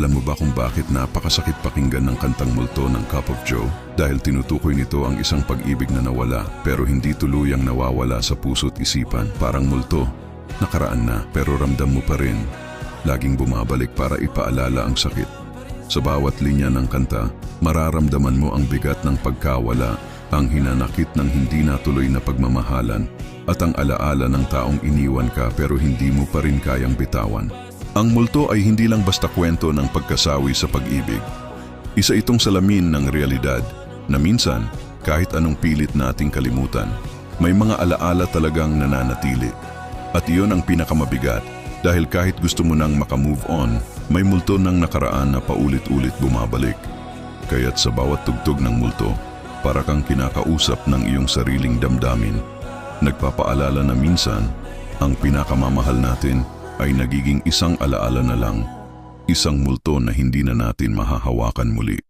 Alam mo ba kung bakit napakasakit pakinggan ng kantang multo ng Cup of Joe? Dahil tinutukoy nito ang isang pag-ibig na nawala pero hindi tuluyang nawawala sa puso't isipan. Parang multo, nakaraan na pero ramdam mo pa rin. Laging bumabalik para ipaalala ang sakit. Sa bawat linya ng kanta, mararamdaman mo ang bigat ng pagkawala, ang hinanakit ng hindi natuloy na pagmamahalan, at ang alaala ng taong iniwan ka pero hindi mo pa rin kayang bitawan. Ang multo ay hindi lang basta kwento ng pagkasawi sa pag-ibig. Isa itong salamin ng realidad na minsan, kahit anong pilit nating kalimutan, may mga alaala talagang nananatili. At iyon ang pinakamabigat dahil kahit gusto mo nang makamove on, may multo ng nakaraan na paulit-ulit bumabalik. Kaya't sa bawat tugtog ng multo, para kang kinakausap ng iyong sariling damdamin. Nagpapaalala na minsan, ang pinakamamahal natin ay nagiging isang alaala na lang, isang multo na hindi na natin mahahawakan muli.